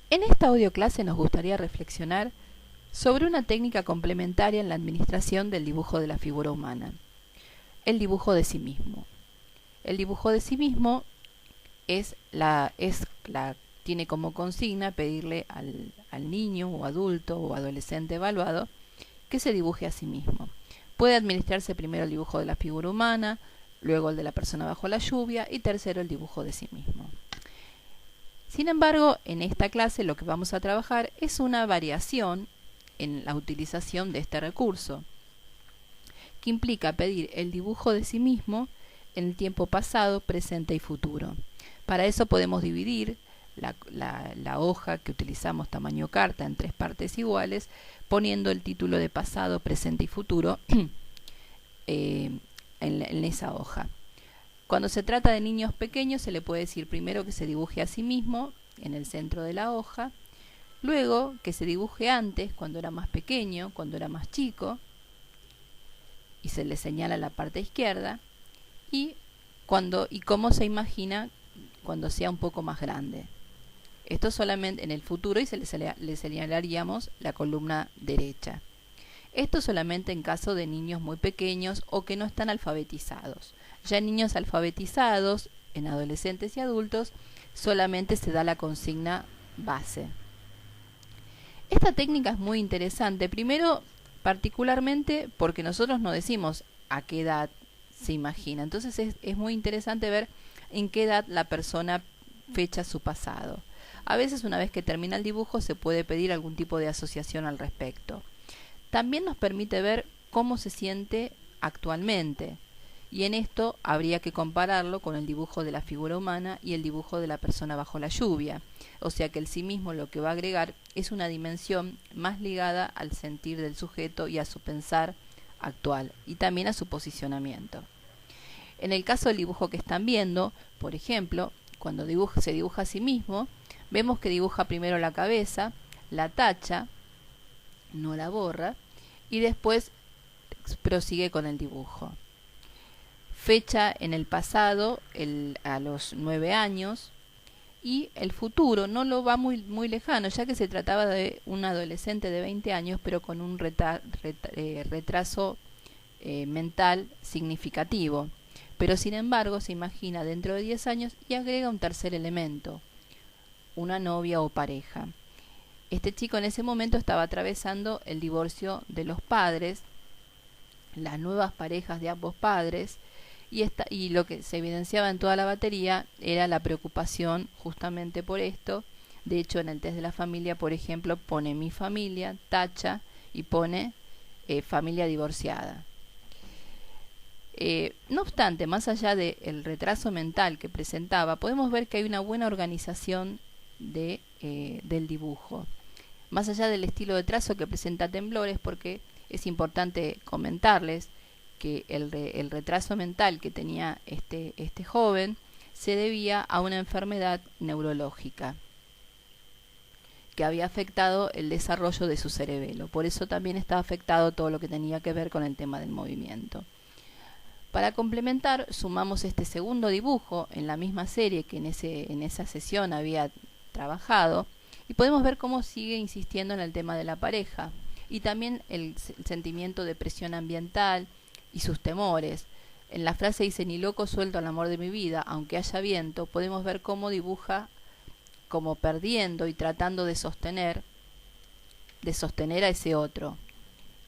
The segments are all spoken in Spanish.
En esta audioclase nos gustaría reflexionar sobre una técnica complementaria en la administración del dibujo de la figura humana, el dibujo de sí mismo. El dibujo de sí mismo tiene como consigna pedirle al niño o adulto o adolescente evaluado que se dibuje a sí mismo. Puede administrarse primero el dibujo de la figura humana, luego el de la persona bajo la lluvia y tercero el dibujo de sí mismo. Sin embargo, en esta clase lo que vamos a trabajar es una variación en la utilización de este recurso, que implica pedir el dibujo de sí mismo en el tiempo pasado, presente y futuro. Para eso podemos dividir la hoja que utilizamos tamaño carta en 3 partes iguales, poniendo el título de pasado, presente y futuro en esa hoja. Cuando se trata de niños pequeños se le puede decir primero que se dibuje a sí mismo en el centro de la hoja, luego que se dibuje antes, cuando era más pequeño, cuando era más chico, y se le señala la parte izquierda, y cómo se imagina cuando sea un poco más grande. Esto solamente en el futuro, y le señalaríamos la columna derecha. Esto solamente en caso de niños muy pequeños o que no están alfabetizados. Ya en niños alfabetizados, en adolescentes y adultos, solamente se da la consigna base. Esta técnica es muy interesante, primero particularmente porque nosotros no decimos a qué edad se imagina. Entonces es muy interesante ver en qué edad la persona fecha su pasado. A veces una vez que termina el dibujo se puede pedir algún tipo de asociación al respecto. También nos permite ver cómo se siente actualmente, y en esto habría que compararlo con el dibujo de la figura humana y el dibujo de la persona bajo la lluvia. O sea que el sí mismo lo que va a agregar es una dimensión más ligada al sentir del sujeto y a su pensar actual, y también a su posicionamiento. En el caso del dibujo que están viendo, por ejemplo, cuando se dibuja a sí mismo, vemos que dibuja primero la cabeza, la tacha, no la borra, y después prosigue con el dibujo. Fecha en el pasado a los 9 años, y el futuro no lo va muy lejano, ya que se trataba de un adolescente de 20 años, pero con un retraso mental significativo. Pero sin embargo se imagina dentro de 10 años y agrega un tercer elemento, una novia o pareja. Este chico en ese momento estaba atravesando el divorcio de los padres, las nuevas parejas de ambos padres, y lo que se evidenciaba en toda la batería era la preocupación justamente por esto. De hecho, en el test de la familia, por ejemplo, pone mi familia, tacha, y pone familia divorciada. No obstante, más allá del retraso mental que presentaba, podemos ver que hay una buena organización del dibujo. Más allá del estilo de trazo que presenta temblores, porque es importante comentarles que el retraso mental que tenía este joven se debía a una enfermedad neurológica que había afectado el desarrollo de su cerebelo. Por eso también estaba afectado todo lo que tenía que ver con el tema del movimiento. Para complementar, sumamos este segundo dibujo en la misma serie que en esa sesión había trabajado, y podemos ver cómo sigue insistiendo en el tema de la pareja, y también el sentimiento de presión ambiental y sus temores. En la frase dice: ni loco suelto al amor de mi vida, aunque haya viento. Podemos ver cómo dibuja como perdiendo y tratando de sostener a ese otro.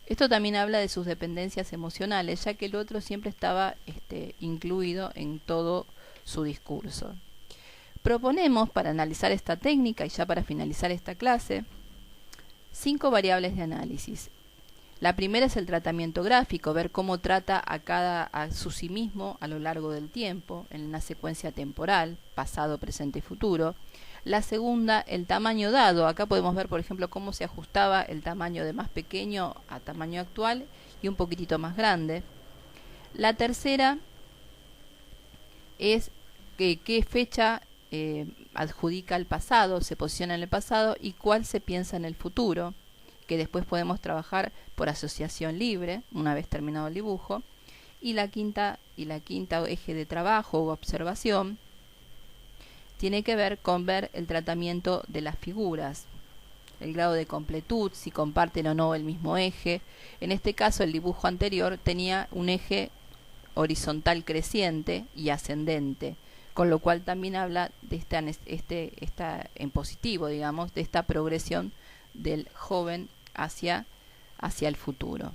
Esto también habla de sus dependencias emocionales, ya que el otro siempre estaba incluido en todo su discurso. Proponemos, para analizar esta técnica y ya para finalizar esta clase, 5 variables de análisis. La primera es el tratamiento gráfico, ver cómo trata a su sí mismo a lo largo del tiempo, en una secuencia temporal, pasado, presente y futuro. La segunda, el tamaño dado. Acá podemos ver, por ejemplo, cómo se ajustaba el tamaño de más pequeño a tamaño actual y un poquitito más grande. La tercera es qué fecha adjudica al pasado, se posiciona en el pasado, y cuál se piensa en el futuro, que después podemos trabajar por asociación libre una vez terminado el dibujo. Y la quinta eje de trabajo u observación tiene que ver con ver el tratamiento de las figuras, el grado de completud, si comparten o no el mismo eje. En este caso, el dibujo anterior tenía un eje horizontal creciente y ascendente, con lo cual también habla de esta en positivo, digamos, de esta progresión del joven hacia el futuro.